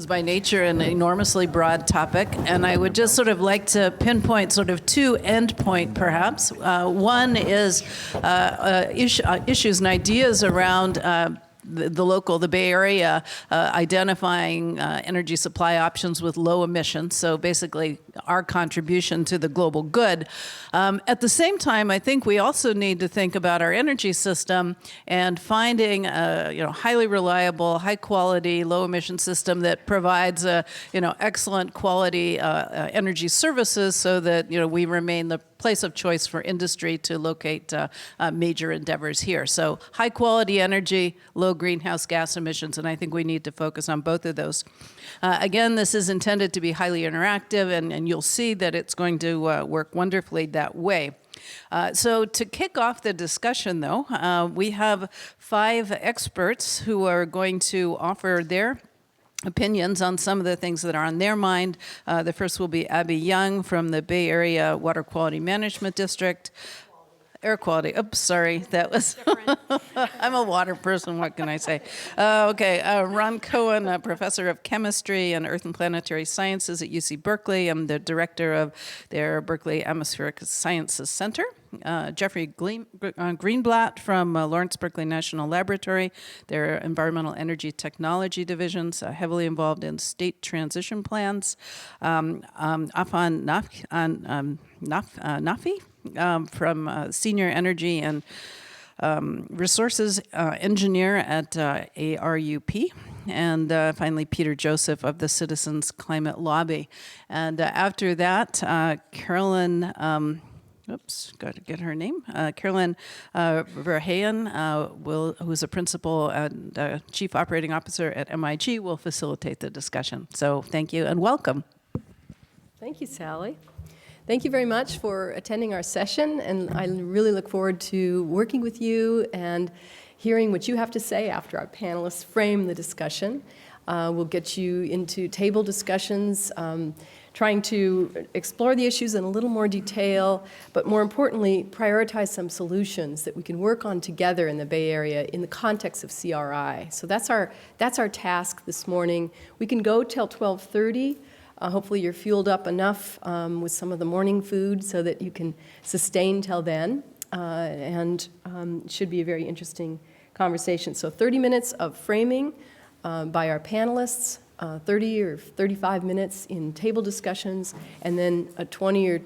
is by nature an enormously broad topic, and I would just sort of like to pinpoint sort of two endpoint perhaps. One is issues and ideas around the Bay Area, identifying energy supply options with low emissions, so basically our contribution to the global good. At the same time, I think we also need to think about our energy system and finding a highly reliable, high quality, low emission system that provides excellent quality energy services so that we remain the place of choice for industry to locate major endeavors here. So high quality energy, low greenhouse gas emissions, and I think we need to focus on both of those. Again, this is intended to be highly interactive, and you'll see that it's going to work wonderfully that way. So to kick off the discussion, though, we have 5 experts who are going to offer their opinions on some of the things that are on their mind. The first will be Abby Young from the Bay Area Water Quality Management District. Air quality. Oops, sorry. That was. I'm a water person. What can I say? Ron Cohen, a professor of chemistry and earth and planetary sciences at UC Berkeley. I'm the director of their Berkeley Atmospheric Sciences Center. Jeffrey Greenblatt from Lawrence Berkeley National Laboratory. Their Environmental Energy Technology divisions, heavily involved in state transition plans. Afan Nafi from Senior Energy and Resources Engineer at ARUP. And finally, Peter Joseph of the Citizens Climate Lobby. And after that, Carolyn... got to get her name. Carolyn Verheyen, who's a principal and chief operating officer at MIG, will facilitate the discussion. So thank you and welcome. Thank you, Sally. Thank you very much for attending our session, and I really look forward to working with you and hearing what you have to say after our panelists frame the discussion. We'll get you into table discussions, trying to explore the issues in a little more detail, but more importantly, prioritize some solutions that we can work on together in the Bay Area in the context of CRI. So that's our task this morning. We can go till 12:30. Hopefully you're fueled up enough with some of the morning food so that you can sustain till then, and it should be a very interesting conversation. So 30 minutes of framing by our panelists, 30 or 35 minutes in table discussions, and then a 20 or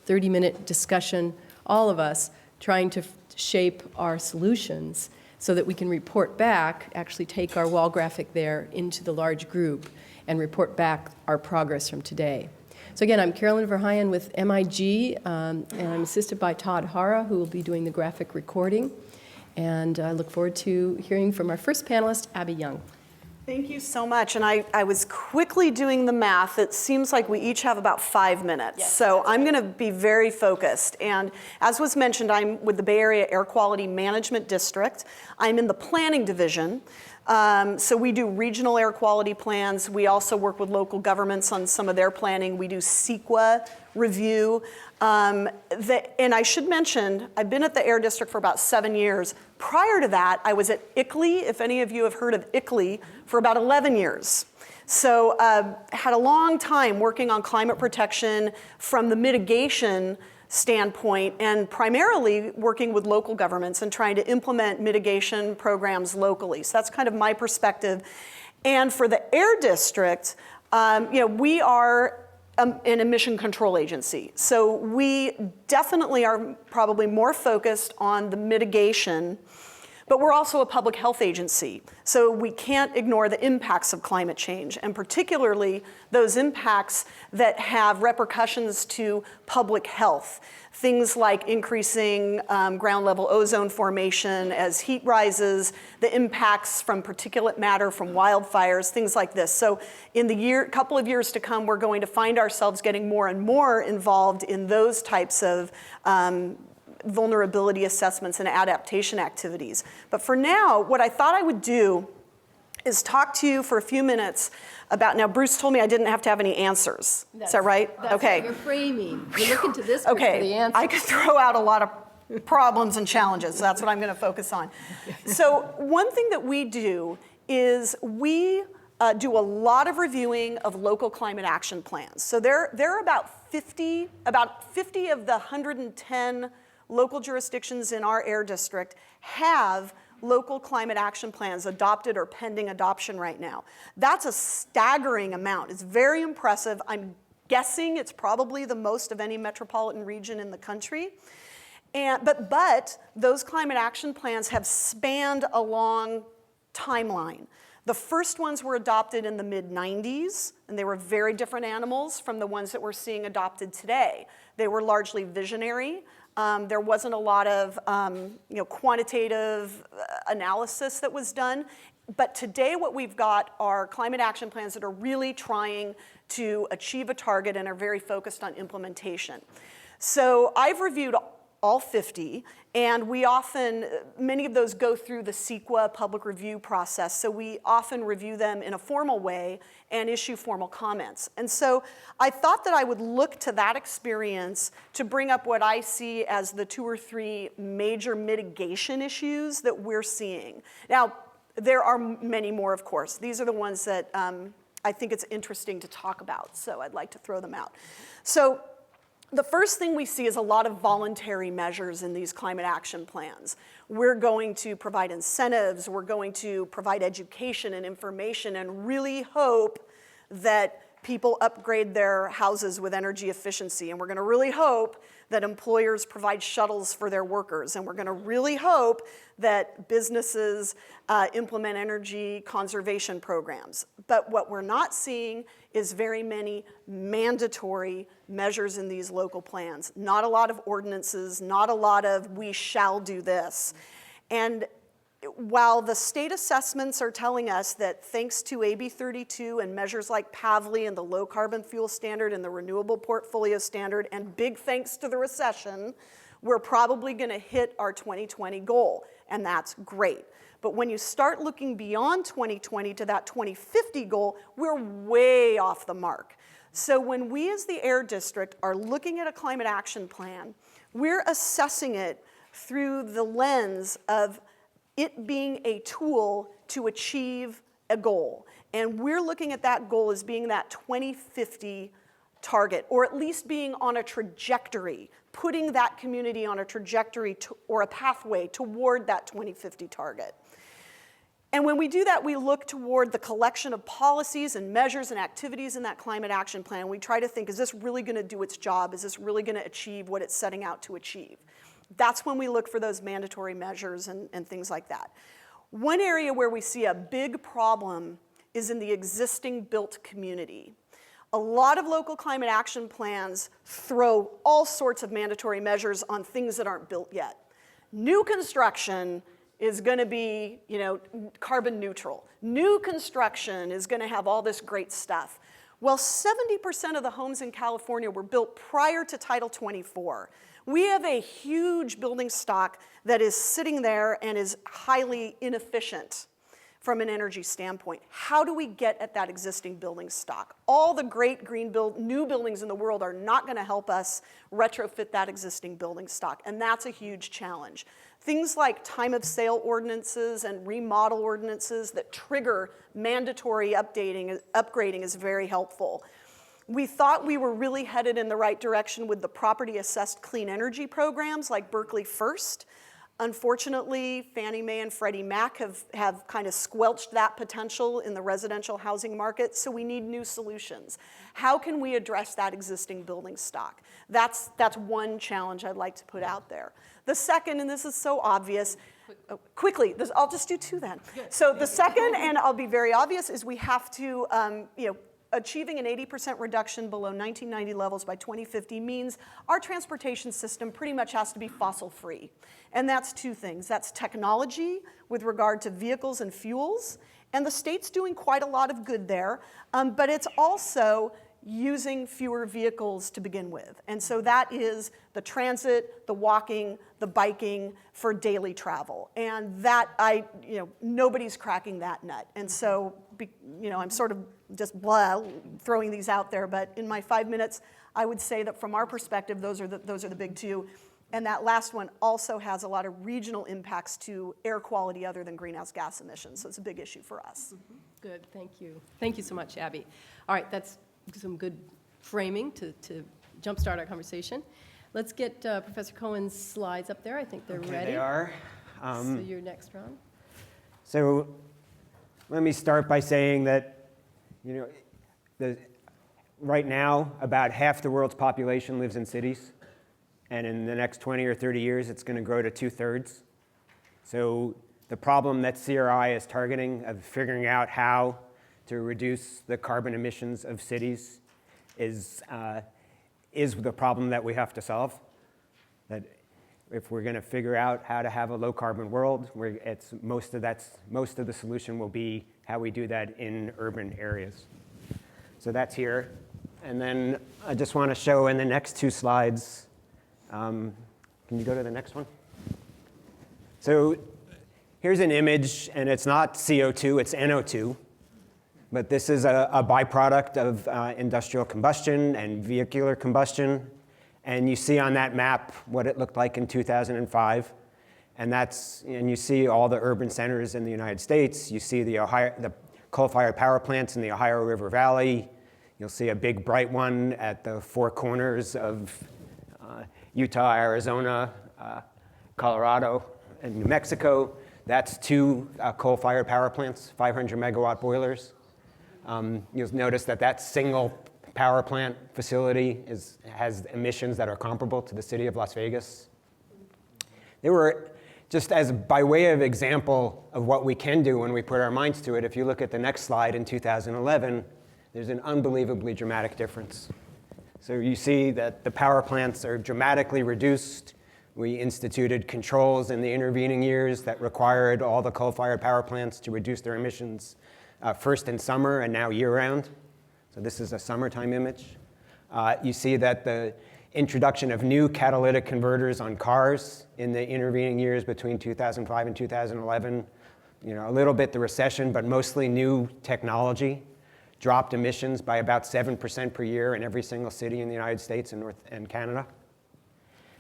30-minute discussion, all of us trying to shape our solutions so that we can report back, actually take our wall graphic there into the large group and report back our progress from today. So again, I'm Carolyn Verheyen with MIG, and I'm assisted by Todd Hara, who will be doing the graphic recording. And I look forward to hearing from our first panelist, Abby Young. Thank you so much. And I was quickly doing the math. It seems like we each have about 5 minutes. Yes. So I'm going to be very focused. And as was mentioned, I'm with the Bay Area Air Quality Management District. I'm in the planning division. So we do regional air quality plans. We also work with local governments on some of their planning. We do CEQA review. And I should mention, I've been at the Air District for about 7 years. Prior to that, I was at ICLEI, if any of you have heard of ICLEI, for about 11 years. So had a long time working on climate protection from the mitigation standpoint, and primarily working with local governments and trying to implement mitigation programs locally. So that's kind of my perspective. And for the Air District, we are an emission control agency. So we definitely are probably more focused on the mitigation, but we're also a public health agency. So we can't ignore the impacts of climate change, and particularly those impacts that have repercussions to public health. Things like increasing ground level ozone formation as heat rises, the impacts from particulate matter from wildfires, things like this. So in the couple of years to come, we're going to find ourselves getting more and more involved in those types of vulnerability assessments and adaptation activities. But for now, what I thought I would do is talk to you for a few minutes about, now Bruce told me I didn't have to have any answers. Is that right? That's okay. What you're framing. You're looking to this for the answers. I could throw out a lot of problems and challenges, so that's what I'm going to focus on. So one thing that we do is we do a lot of reviewing of local climate action plans. So there are about 50 of the 110 local jurisdictions in our air district have local climate action plans adopted or pending adoption right now. That's a staggering amount. It's very impressive. I'm guessing it's probably the most of any metropolitan region in the country. But those climate action plans have spanned a long timeline. The first ones were adopted in the mid-90s, and they were very different animals from the ones that we're seeing adopted today. They were largely visionary. There wasn't a lot of quantitative analysis that was done. But today what we've got are climate action plans that are really trying to achieve a target and are very focused on implementation. So I've reviewed all 50, and many of those go through the CEQA public review process, so we often review them in a formal way and issue formal comments. And so I thought that I would look to that experience to bring up what I see as the 2 or 3 major mitigation issues that we're seeing. Now, there are many more, of course. These are the ones that I think it's interesting to talk about, so I'd like to throw them out. So the first thing we see is a lot of voluntary measures in these climate action plans. We're going to provide incentives, we're going to provide education and information, and really hope that people upgrade their houses with energy efficiency. And we're going to really hope that employers provide shuttles for their workers. And we're going to really hope that businesses implement energy conservation programs. But what we're not seeing is very many mandatory measures in these local plans. Not a lot of ordinances, not a lot of we shall do this. And while the state assessments are telling us that thanks to AB 32 and measures like PAVLI and the low carbon fuel standard and the renewable portfolio standard, and big thanks to the recession, we're probably going to hit our 2020 goal, and that's great. But when you start looking beyond 2020 to that 2050 goal, we're way off the mark. So when we as the Air District are looking at a climate action plan, we're assessing it through the lens of it being a tool to achieve a goal. And we're looking at that goal as being that 2050 target, or at least being on a trajectory, putting that community on a trajectory or a pathway toward that 2050 target. And when we do that, we look toward the collection of policies and measures and activities in that climate action plan. We try to think, is this really going to do its job? Is this really going to achieve what it's setting out to achieve? That's when we look for those mandatory measures and things like that. One area where we see a big problem is in the existing built community. A lot of local climate action plans throw all sorts of mandatory measures on things that aren't built yet. New construction is going to be, carbon neutral. New construction is going to have all this great stuff. Well, 70% of the homes in California were built prior to Title 24. We have a huge building stock that is sitting there and is highly inefficient from an energy standpoint. How do we get at that existing building stock? All the great new buildings in the world are not going to help us retrofit that existing building stock, and that's a huge challenge. Things like time of sale ordinances and remodel ordinances that trigger mandatory upgrading is very helpful. We thought we were really headed in the right direction with the property-assessed clean energy programs like Berkeley First. Unfortunately, Fannie Mae and Freddie Mac have kind of squelched that potential in the residential housing market, so we need new solutions. How can we address that existing building stock? That's one challenge I'd like to put out there. The second, and this is so obvious, quickly, I'll just do 2 then. So the second, and I'll be very obvious, is we have to, achieving an 80% reduction below 1990 levels by 2050 means our transportation system pretty much has to be fossil-free. And that's 2 things. That's technology with regard to vehicles and fuels, and the state's doing quite a lot of good there, but it's also using fewer vehicles to begin with. And so that is the transit, the walking, the biking for daily travel. And that, nobody's cracking that nut. And so, I'm sort of just throwing these out there, but in my 5 minutes, I would say that from our perspective, those are the big 2. And that last one also has a lot of regional impacts to air quality other than greenhouse gas emissions. So it's a big issue for us. Good, thank you. Thank you so much, Abby. All right, that's some good framing to jumpstart our conversation. Let's get Professor Cohen's slides up there. I think they're Okay, ready. they are. So you're next, Ron. So let me start by saying that, right now, about half the world's population lives in cities. And in the next 20 or 30 years, it's going to grow to 2/3. So the problem that CRI is targeting of figuring out how to reduce the carbon emissions of cities is the problem that we have to solve. That if we're going to figure out how to have a low carbon world, most of the solution will be how we do that in urban areas. So that's here. And then I just want to show in the next two slides. Can you go to the next one? So here's an image, and it's not CO2, it's NO2. But this is a byproduct of industrial combustion and vehicular combustion. And you see on that map what it looked like in 2005. And you see all the urban centers in the United States. You see the coal-fired power plants in the Ohio River Valley. You'll see a big bright one at the four corners of Utah, Arizona, Colorado, and New Mexico. That's two coal-fired power plants, 500-megawatt boilers. You'll notice that single power plant facility has emissions that are comparable to the city of Las Vegas. They were, just as by way of example of what we can do when we put our minds to it, if you look at the next slide in 2011, there's an unbelievably dramatic difference. So you see that the power plants are dramatically reduced. We instituted controls in the intervening years that required all the coal-fired power plants to reduce their emissions, first in summer and now year-round. So this is a summertime image. You see that the introduction of new catalytic converters on cars in the intervening years between 2005 and 2011, a little bit the recession, but mostly new technology, dropped emissions by about 7% per year in every single city in the United States and Canada.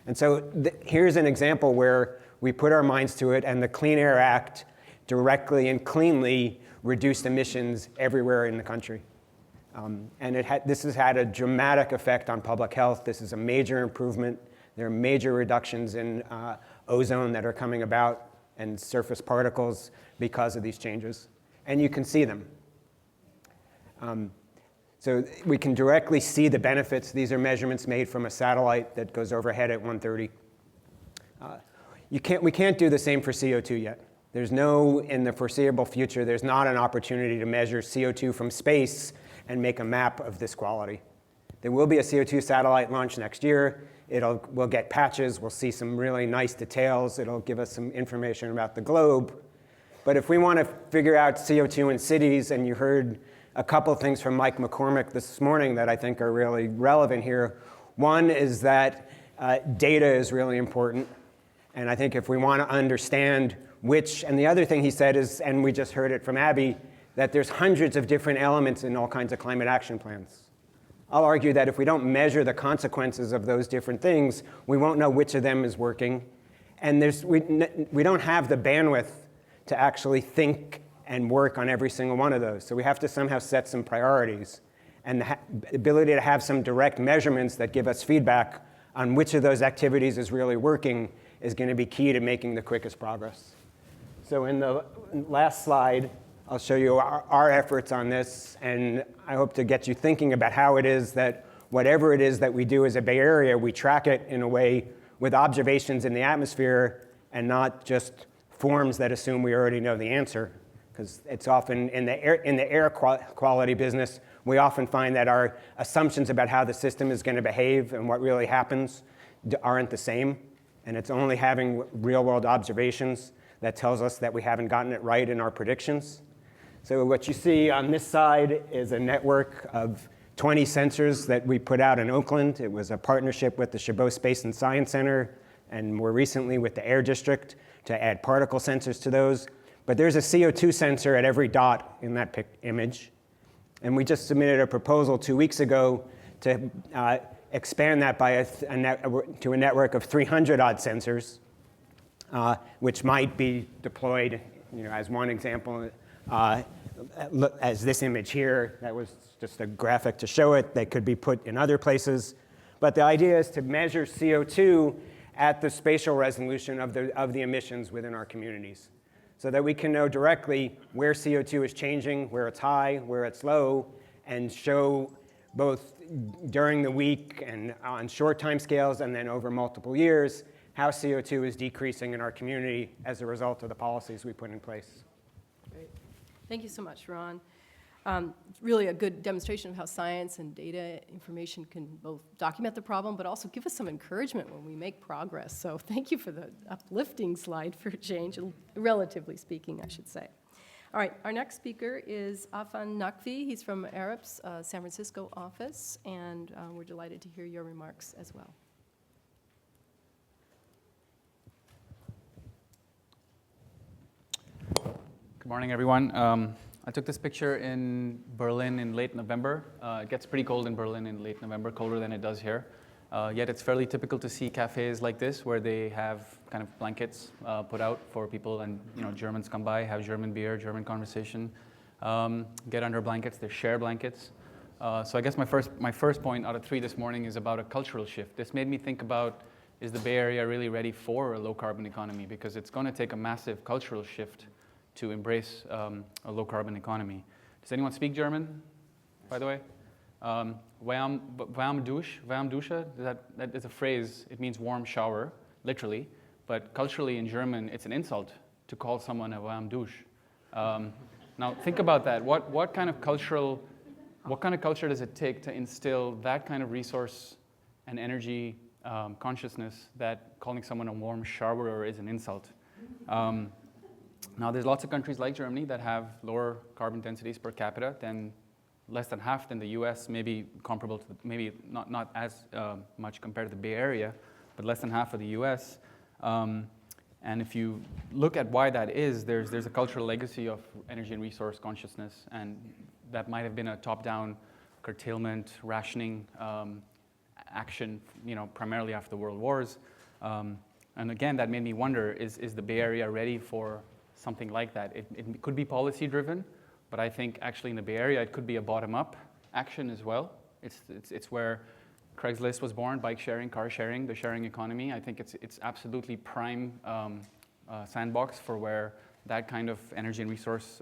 And so here's an example where we put our minds to it, and the Clean Air Act directly and cleanly reduced emissions everywhere in the country. And this has had a dramatic effect on public health. This is a major improvement. There are major reductions in ozone that are coming about and surface particles because of these changes. And you can see them. So we can directly see the benefits. These are measurements made from a satellite that goes overhead at 1:30. We can't do the same for CO2 yet. In the foreseeable future, there's not an opportunity to measure CO2 from space and make a map of this quality. There will be a CO2 satellite launch next year. We'll get patches. We'll see some really nice details. It'll give us some information about the globe. But if we want to figure out CO2 in cities, and you heard a couple things from Mike McCormick this morning that I think are really relevant here. One is that data is really important. And I think if we want to understand and the other thing he said is, and we just heard it from Abby, that there's hundreds of different elements in all kinds of climate action plans. I'll argue that if we don't measure the consequences of those different things, we won't know which of them is working. And we don't have the bandwidth to actually think and work on every single one of those. So we have to somehow set some priorities. And the ability to have some direct measurements that give us feedback on which of those activities is really working is going to be key to making the quickest progress. So in the last slide, I'll show you our efforts on this, and I hope to get you thinking about how it is that whatever it is that we do as a Bay Area, we track it in a way with observations in the atmosphere and not just forms that assume we already know the answer. Because it's often in the air quality business, we often find that our assumptions about how the system is going to behave and what really happens aren't the same. And it's only having real-world observations that tells us that we haven't gotten it right in our predictions. So what you see on this side is a network of 20 sensors that we put out in Oakland. It was a partnership with the Chabot Space and Science Center, and more recently with the Air District to add particle sensors to those. But there's a CO2 sensor at every dot in that image. And we just submitted a proposal 2 weeks ago to expand that by to a network of 300 odd sensors, which might be deployed, as one example, as this image here. That was just a graphic to show it. They could be put in other places. But the idea is to measure CO2 at the spatial resolution of the emissions within our communities, so that we can know directly where CO2 is changing, where it's high, where it's low, and show both during the week and on short time scales and then over multiple years how CO2 is decreasing in our community as a result of the policies we put in place. Great. Thank you so much, Ron. Really a good demonstration of how science and data information can both document the problem, but also give us some encouragement when we make progress. So thank you for the uplifting slide for a change, relatively speaking, I should say. All right, our next speaker is Afan Naqvi. He's from ARIP's San Francisco office, and we're delighted to hear your remarks as well. Good morning, everyone. I took this picture in Berlin in late November. It gets pretty cold in Berlin in late November, colder than it does here. Yet it's fairly typical to see cafes like this where they have kind of blankets put out for people, and Germans come by, have German beer, German conversation, get under blankets. They share blankets. So I guess my first point out of 3 this morning is about a cultural shift. This made me think about, is the Bay Area really ready for a low carbon economy? Because it's going to take a massive cultural shift to embrace a low-carbon economy. Does anyone speak German, by the way? Warm Dusche, that is a phrase. It means warm shower, literally. But culturally in German, it's an insult to call someone a warm douche. Now think about that. What kind of culture does it take to instill that kind of resource and energy consciousness that calling someone a warm shower is an insult? Now, there's lots of countries like Germany that have lower carbon densities per capita than less than half than the US, maybe comparable to, maybe not as much compared to the Bay Area, but less than half of the US. And if you look at why that is, there's a cultural legacy of energy and resource consciousness, and that might have been a top-down curtailment, rationing action, primarily after the World Wars. And again, that made me wonder, is the Bay Area ready for something like that? It could be policy-driven, but I think actually in the Bay Area, it could be a bottom-up action as well. It's where Craigslist was born, bike sharing, car sharing, the sharing economy. I think it's absolutely prime sandbox for where that kind of energy and resource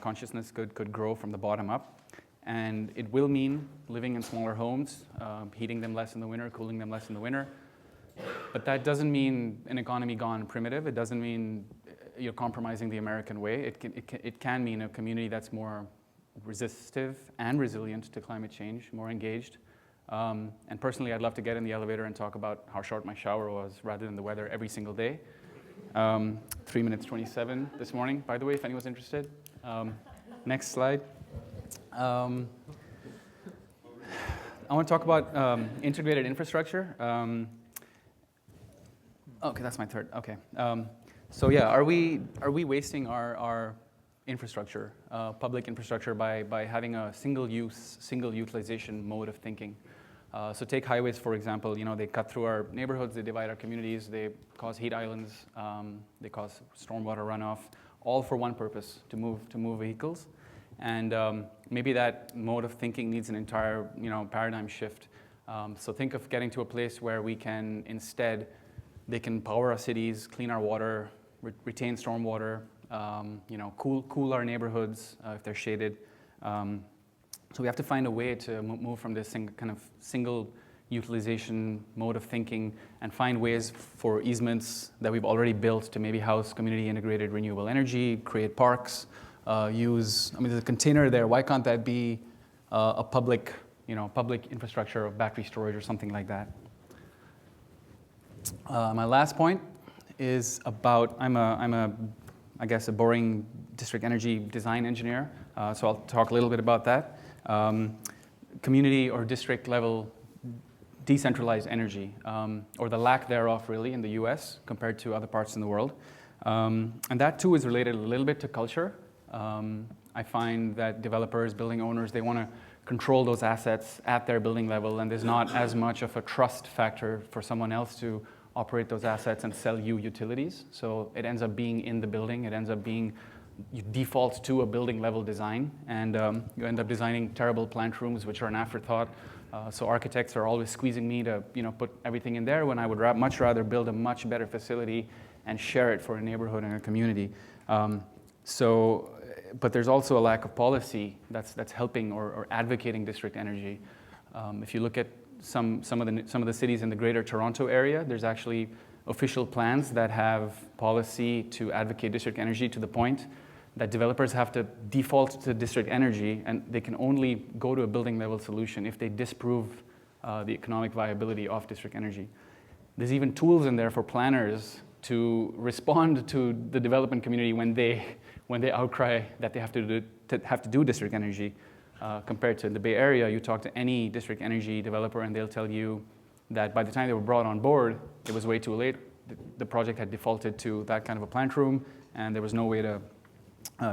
consciousness could grow from the bottom up. And it will mean living in smaller homes, heating them less in the winter, cooling them less in the winter. But that doesn't mean an economy gone primitive. It doesn't mean you're compromising the American way. It can mean a community that's more resistive and resilient to climate change, more engaged. And personally, I'd love to get in the elevator and talk about how short my shower was rather than the weather every single day. 3 minutes 27 this morning, by the way, if anyone's interested. Next slide. I want to talk about integrated infrastructure. Okay, that's my third. Okay. So yeah, are we wasting our infrastructure, public infrastructure, by having a single utilization mode of thinking? So take highways, for example. They cut through our neighborhoods, they divide our communities, they cause heat islands, they cause stormwater runoff, all for one purpose, to move vehicles. And maybe that mode of thinking needs an entire paradigm shift. So think of getting to a place where we can instead, they can power our cities, clean our water, retain stormwater, cool our neighborhoods if they're shaded. So we have to find a way to move from this kind of single utilization mode of thinking and find ways for easements that we've already built to maybe house community integrated renewable energy, create parks, there's a container there. Why can't that be a public infrastructure of battery storage or something like that? My last point is about, I guess, a boring district energy design engineer. So I'll talk a little bit about that. Community or district level decentralized energy, or the lack thereof really in the US compared to other parts in the world. And that too is related a little bit to culture. I find that developers, building owners, they want to control those assets at their building level, and there's not as much of a trust factor for someone else to operate those assets and sell you utilities. So it ends up being in the building. It ends up being, you default to a building level design, and you end up designing terrible plant rooms, which are an afterthought. So architects are always squeezing me to put everything in there, when I would much rather build a much better facility and share it for a neighborhood and a community. But there's also a lack of policy that's helping or advocating district energy. If you look at some of the cities in the Greater Toronto area, there's actually official plans that have policy to advocate district energy, to the point that developers have to default to district energy, and they can only go to a building level solution if they disprove the economic viability of district energy. There's even tools in there for planners to respond to the development community when they outcry that they have to do district energy. Compared to the Bay Area, you talk to any district energy developer and they'll tell you that by the time they were brought on board, it was way too late. The project had defaulted to that kind of a plant room, and there was no way to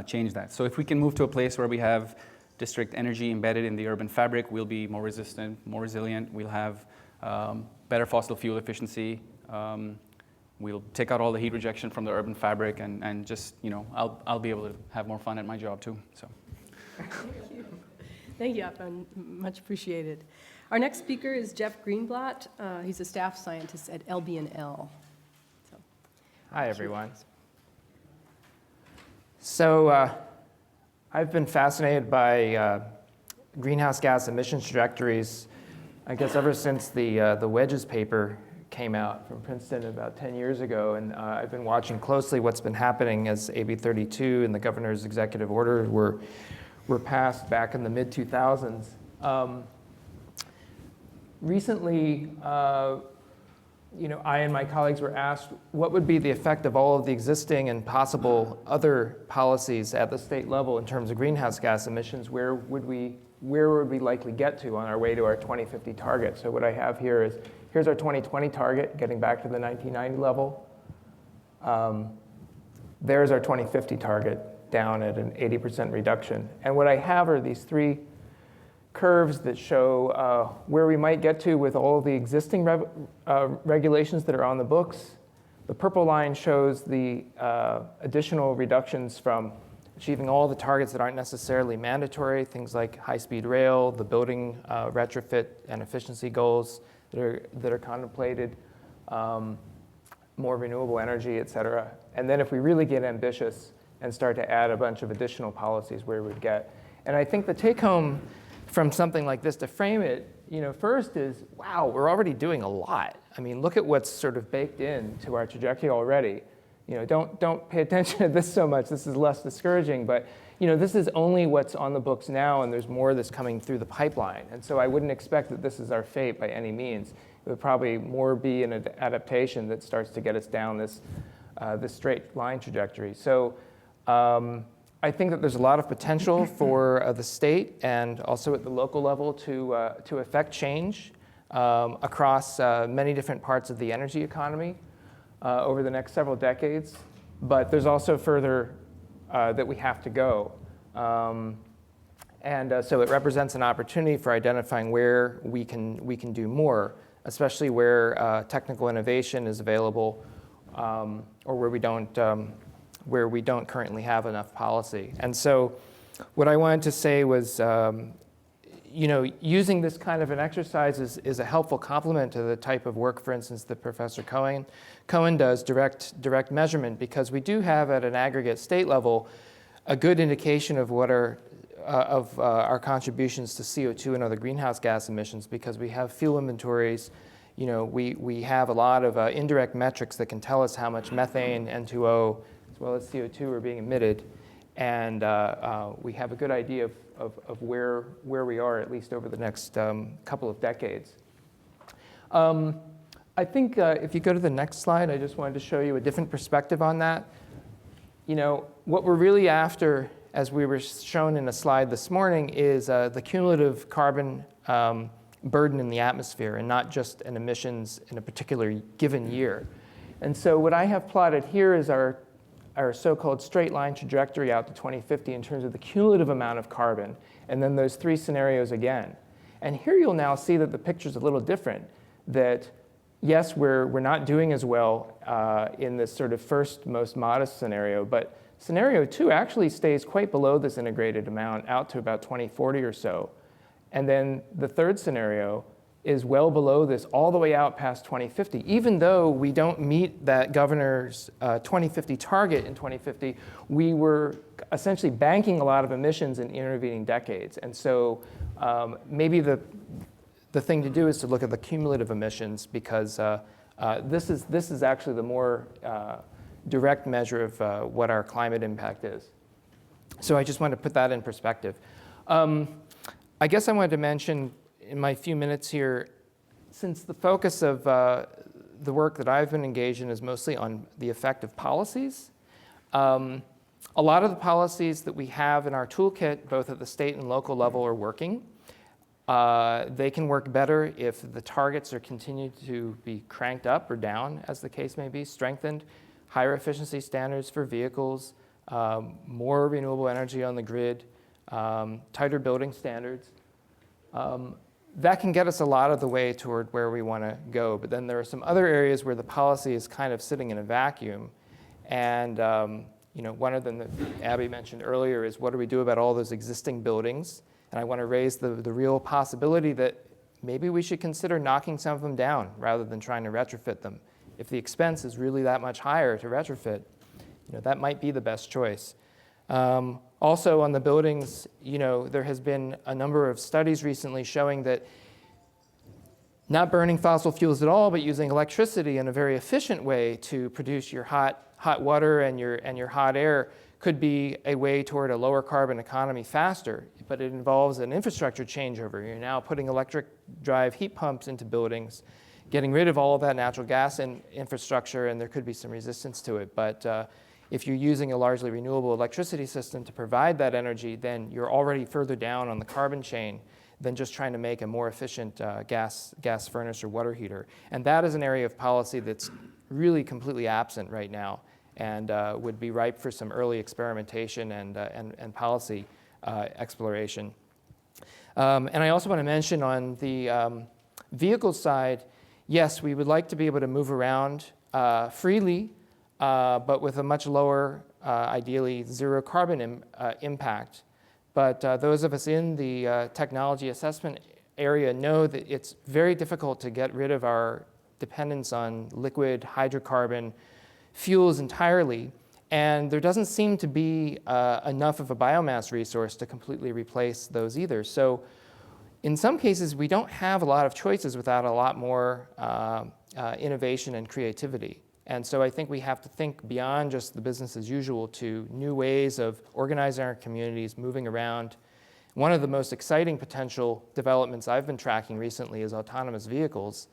change that. So if we can move to a place where we have district energy embedded in the urban fabric, we'll be more resistant, more resilient. We'll have better fossil fuel efficiency. We'll take out all the heat rejection from the urban fabric, and just, I'll be able to have more fun at my job too. So. Thank you, Afan. Much appreciated. Our next speaker is Jeff Greenblatt. He's a staff scientist at LB&L. So, hi, everyone. So I've been fascinated by greenhouse gas emissions trajectories, I guess, ever since the Wedges paper came out from Princeton about 10 years ago. And I've been watching closely what's been happening as AB 32 and the governor's executive order were passed back in the mid-2000s. Recently, I and my colleagues were asked what would be the effect of all of the existing and possible other policies at the state level in terms of greenhouse gas emissions. Where would we likely get to on our way to our 2050 target? So what I have here is, here's our 2020 target, getting back to the 1990 level. There's our 2050 target, down at an 80% reduction. And what I have are these three curves that show where we might get to with all the existing regulations that are on the books. The purple line shows the additional reductions from achieving all the targets that aren't necessarily mandatory, things like high-speed rail, the building retrofit and efficiency goals that are contemplated, more renewable energy, et cetera. And then if we really get ambitious and start to add a bunch of additional policies, where we'd get. And I think the take-home from something like this, to frame it, first is, wow, we're already doing a lot. I mean, look at what's sort of baked into our trajectory already. Don't pay attention to this so much. This is less discouraging, but this is only what's on the books now, and there's more that's coming through the pipeline. And so I wouldn't expect that this is our fate by any means. It would probably more be an adaptation that starts to get us down this straight line trajectory. So I think that there's a lot of potential for the state and also at the local level to affect change across many different parts of the energy economy over the next several decades. But there's also further that we have to go. So it represents an opportunity for identifying where we can do more, especially where technical innovation is available, or where we don't currently have enough policy. And so what I wanted to say was, using this kind of an exercise is a helpful complement to the type of work, for instance, that Professor Cohen does, direct measurement, because we do have at an aggregate state level a good indication of what our contributions to CO2 and other greenhouse gas emissions, because we have fuel inventories. We have a lot of indirect metrics that can tell us how much methane, N2O, as well as CO2 are being emitted, and we have a good idea of where we are, at least over the next couple of decades. I think if you go to the next slide, I just wanted to show you a different perspective on that. What we're really after, as we were shown in a slide this morning, is the cumulative carbon burden in the atmosphere, and not just an emissions in a particular given year. And so what I have plotted here is our our so-called straight line trajectory out to 2050 in terms of the cumulative amount of carbon, and then those 3 scenarios again. And here you'll now see that the picture's a little different, that yes, we're not doing as well in this sort of first most modest scenario, but scenario 2 actually stays quite below this integrated amount out to about 2040 or so. And then the third scenario is well below this all the way out past 2050. Even though we don't meet that governor's 2050 target in 2050, we were essentially banking a lot of emissions in intervening decades. And so maybe the thing to do is to look at the cumulative emissions, because this is actually the more direct measure of what our climate impact is. So I just wanted to put that in perspective. I guess I wanted to mention in my few minutes here, since the focus of the work that I've been engaged in is mostly on the effect of policies, a lot of the policies that we have in our toolkit, both at the state and local level, are working. They can work better if the targets are continued to be cranked up or down, as the case may be, strengthened, higher efficiency standards for vehicles, more renewable energy on the grid, tighter building standards. That can get us a lot of the way toward where we want to go. But then there are some other areas where the policy is kind of sitting in a vacuum. And one of them that Abby mentioned earlier is, what do we do about all those existing buildings? And I want to raise the real possibility that maybe we should consider knocking some of them down rather than trying to retrofit them. If the expense is really that much higher to retrofit, that might be the best choice. Also on the buildings, there has been a number of studies recently showing that not burning fossil fuels at all, but using electricity in a very efficient way to produce your hot water and your hot air could be a way toward a lower carbon economy faster, but it involves an infrastructure changeover. You're now putting electric drive heat pumps into buildings, getting rid of all of that natural gas infrastructure, and there could be some resistance to it. But if you're using a largely renewable electricity system to provide that energy, then you're already further down on the carbon chain than just trying to make a more efficient gas furnace or water heater. And that is an area of policy that's really completely absent right now, and would be ripe for some early experimentation and policy exploration. And I also want to mention on the vehicle side, yes, we would like to be able to move around freely, but with a much lower, ideally zero carbon impact. But those of us in the technology assessment area know that it's very difficult to get rid of our dependence on liquid hydrocarbon fuels entirely. And there doesn't seem to be enough of a biomass resource to completely replace those either. So in some cases, we don't have a lot of choices without a lot more innovation and creativity. And so I think we have to think beyond just the business as usual to new ways of organizing our communities, moving around. One of the most exciting potential developments I've been tracking recently is autonomous vehicles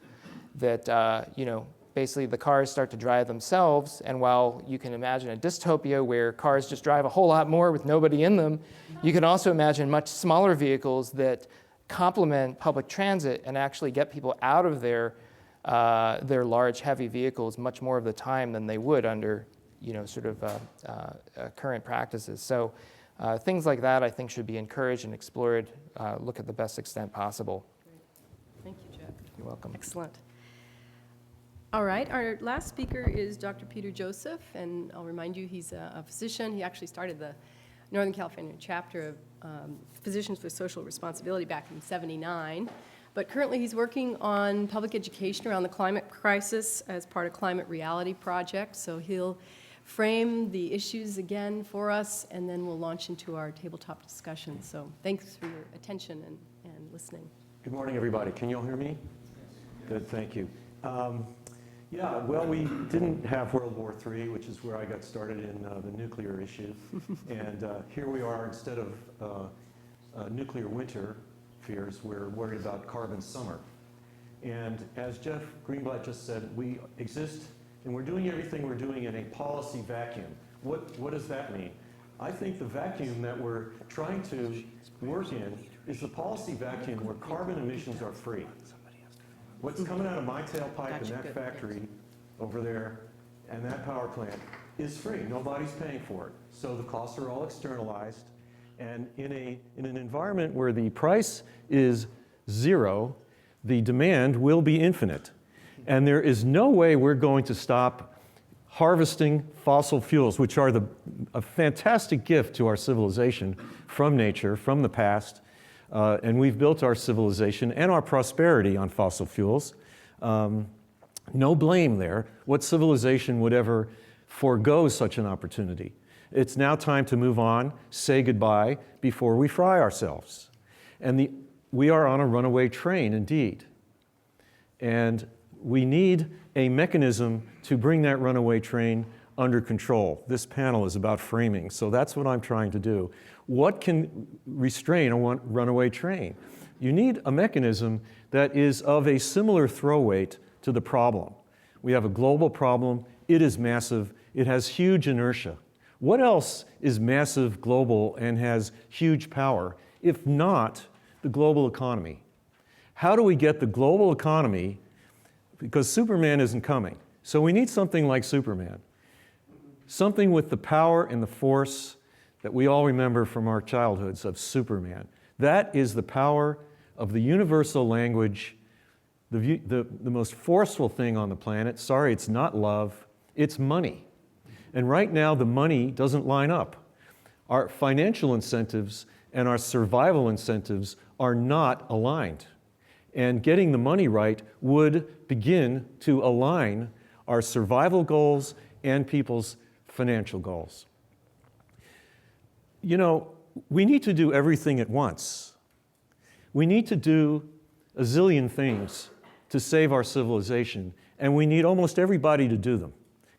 that, basically the cars start to drive themselves. And while you can imagine a dystopia where cars just drive a whole lot more with nobody in them, you can also imagine much smaller vehicles that complement public transit and actually get people out of their large, heavy vehicles much more of the time than they would under, current practices. So things like that, I think, should be encouraged and explored. Look at the best extent possible. Great. Thank you, Jack. You're welcome. Excellent. All right, our last speaker is Dr. Peter Joseph, and I'll remind you he's a physician. He actually started the Northern California chapter of Physicians for Social Responsibility back in '79. But currently he's working on public education around the climate crisis as part of Climate Reality Project. So he'll frame the issues again for us, and then we'll launch into our tabletop discussion. So thanks for your attention and listening. Good morning, everybody. Can you all hear me? Good, thank you. We didn't have World War III, which is where I got started in the nuclear issue. And here we are, instead of nuclear winter fears, we're worried about carbon summer. And as Jeff Greenblatt just said, we exist and we're doing everything we're doing in a policy vacuum. What does that mean? I think the vacuum that we're trying to work in is the policy vacuum where carbon emissions are free. What's coming out of my tailpipe in that factory over there and that power plant is free. Nobody's paying for it. So the costs are all externalized. And in an environment where the price is zero, the demand will be infinite. And there is no way we're going to stop harvesting fossil fuels, which are a fantastic gift to our civilization from nature, from the past. And we've built our civilization and our prosperity on fossil fuels. No blame there. What civilization would ever forego such an opportunity? It's now time to move on, say goodbye, before we fry ourselves. And we are on a runaway train, indeed. And we need a mechanism to bring that runaway train under control. This panel is about framing, so that's what I'm trying to do. What can restrain a runaway train? You need a mechanism that is of a similar throw weight to the problem. We have a global problem. It is massive. It has huge inertia. What else is massive, global, and has huge power, if not the global economy? How do we get the global economy, because Superman isn't coming, so we need something like Superman, something with the power and the force that we all remember from our childhoods of Superman. That is the power of the universal language, the most forceful thing on the planet. Sorry, it's not love, it's money. And right now, the money doesn't line up. Our financial incentives and our survival incentives are not aligned. And getting the money right would begin to align our survival goals and people's financial goals. You know, we need to do everything at once. We need to do a zillion things to save our civilization, and we need almost everybody to do them.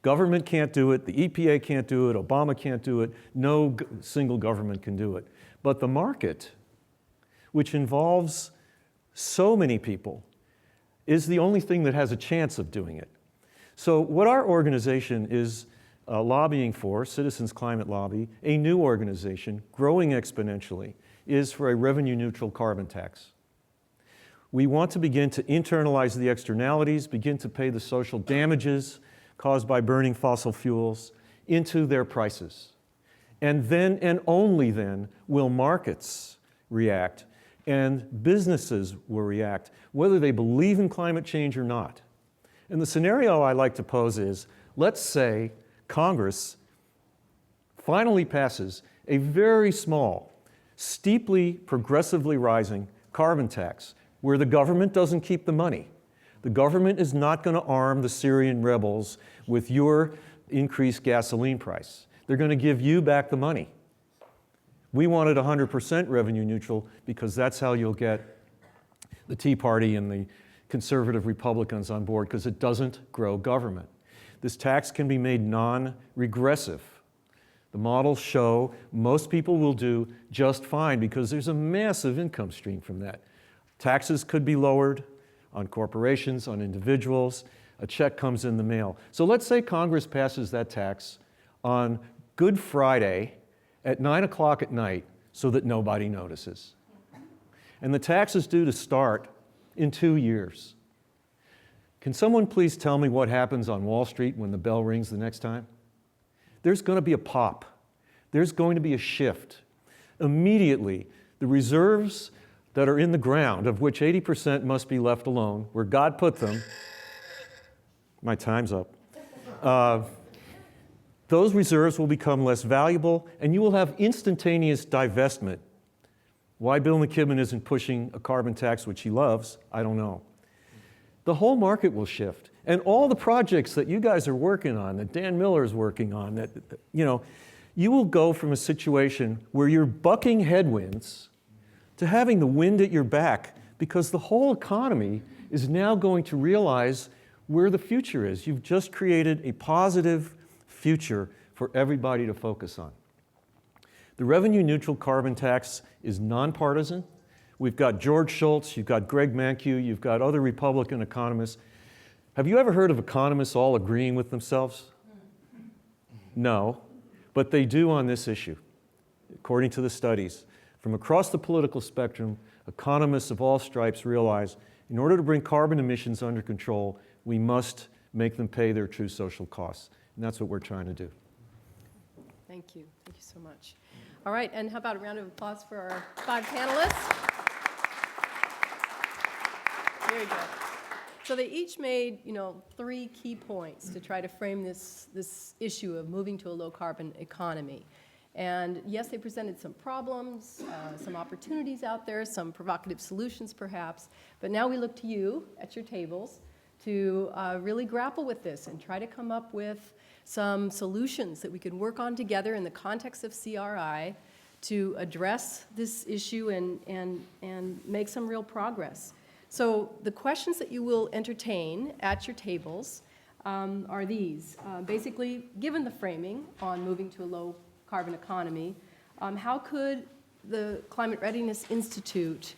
Government can't do it, the EPA can't do it, Obama can't do it, no single government can do it. But the market, which involves so many people, is the only thing that has a chance of doing it. So what our organization is lobbying for, Citizens Climate Lobby, a new organization growing exponentially, is for a revenue-neutral carbon tax. We want to begin to internalize the externalities, begin to pay the social damages caused by burning fossil fuels into their prices. And then, and only then, will markets react and businesses will react, whether they believe in climate change or not. And the scenario I like to pose is, let's say Congress finally passes a very small, steeply, progressively rising carbon tax, where the government doesn't keep the money. The government is not going to arm the Syrian rebels with your increased gasoline price. They're going to give you back the money. We wanted 100% revenue neutral because that's how you'll get the Tea Party and the conservative Republicans on board, because it doesn't grow government. This tax can be made non-regressive. The models show most people will do just fine because there's a massive income stream from that. Taxes could be lowered on corporations, on individuals. A check comes in the mail. So let's say Congress passes that tax on Good Friday at 9 o'clock at night so that nobody notices. And the tax is due to start in 2 years. Can someone please tell me what happens on Wall Street when the bell rings the next time? There's going to be a pop. There's going to be a shift. Immediately, the reserves that are in the ground, of which 80% must be left alone, where God put them, my time's up, those reserves will become less valuable, and you will have instantaneous divestment. Why Bill McKibben isn't pushing a carbon tax, which he loves, I don't know. The whole market will shift. And all the projects that you guys are working on, that Dan Miller is working on, that, you will go from a situation where you're bucking headwinds to having the wind at your back, because the whole economy is now going to realize where the future is. You've just created a positive future for everybody to focus on. The revenue-neutral carbon tax is nonpartisan. We've got George Shultz, you've got Greg Mankiw, you've got other Republican economists. Have you ever heard of economists all agreeing with themselves? No, but they do on this issue, according to the studies. From across the political spectrum, economists of all stripes realize in order to bring carbon emissions under control, we must make them pay their true social costs. And that's what we're trying to do. Thank you. Thank you so much. All right, and how about a round of applause for our 5 panelists? Very good. So they each made, 3 key points to try to frame this issue of moving to a low-carbon economy. And yes, they presented some problems, some opportunities out there, some provocative solutions perhaps, but now we look to you at your tables to really grapple with this and try to come up with some solutions that we could work on together in the context of CRI to address this issue and make some real progress. So the questions that you will entertain at your tables are these. Basically, given the framing on moving to a low-carbon economy, how could the Climate Readiness Institute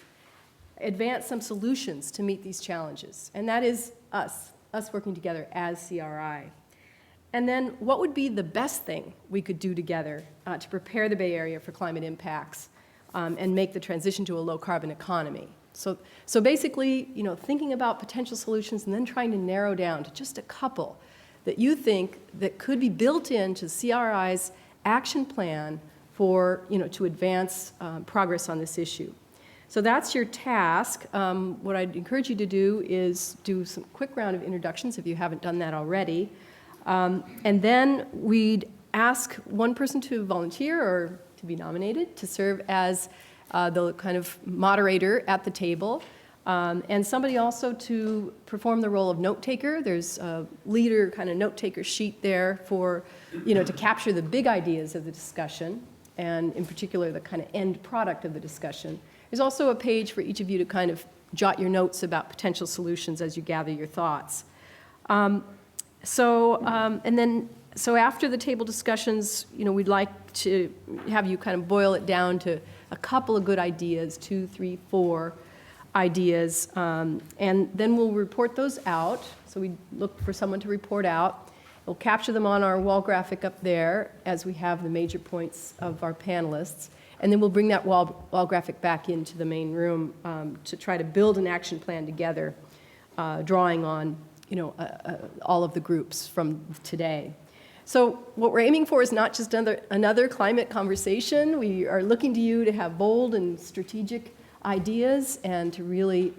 advance some solutions to meet these challenges? And that is us working together as CRI. And then what would be the best thing we could do together to prepare the Bay Area for climate impacts and make the transition to a low-carbon economy? So basically, thinking about potential solutions and then trying to narrow down to just a couple that you think that could be built into CRI's action plan for, to advance progress on this issue. So that's your task. What I'd encourage you to do is do some quick round of introductions if you haven't done that already. And then we'd ask one person to volunteer or to be nominated to serve as the kind of moderator at the table, and somebody also to perform the role of note taker. There's a leader kind of note taker sheet there for, to capture the big ideas of the discussion, and in particular the kind of end product of the discussion. There's also a page for each of you to kind of jot your notes about potential solutions as you gather your thoughts. So after the table discussions, we'd like to have you kind of boil it down to a couple of good ideas, 2, 3, 4 ideas, and then we'll report those out. So we look for someone to report out. We'll capture them on our wall graphic up there as we have the major points of our panelists, and then we'll bring that wall graphic back into the main room to try to build an action plan together, drawing on all of the groups from today. So what we're aiming for is not just another climate conversation. We are looking to you to have bold and strategic ideas and to really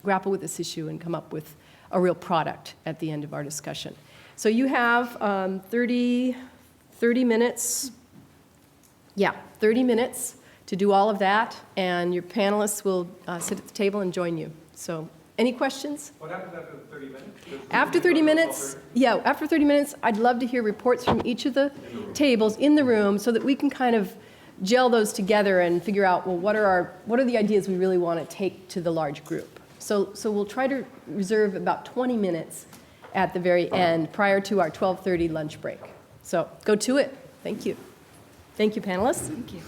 grapple with this issue and come up with a real product at the end of our discussion. So you have 30 minutes. Yeah, 30 minutes to do all of that, and your panelists will sit at the table and join you. So any questions? What happens after 30 minutes? After 30 minutes, after 30 minutes, I'd love to hear reports from each of the tables in the room so that we can kind of gel those together and figure out, well, what are the ideas we really want to take to the large group? So we'll try to reserve about 20 minutes at the very end prior to our 12:30 lunch break. So go to it. Thank you. Thank you, panelists. Thank you.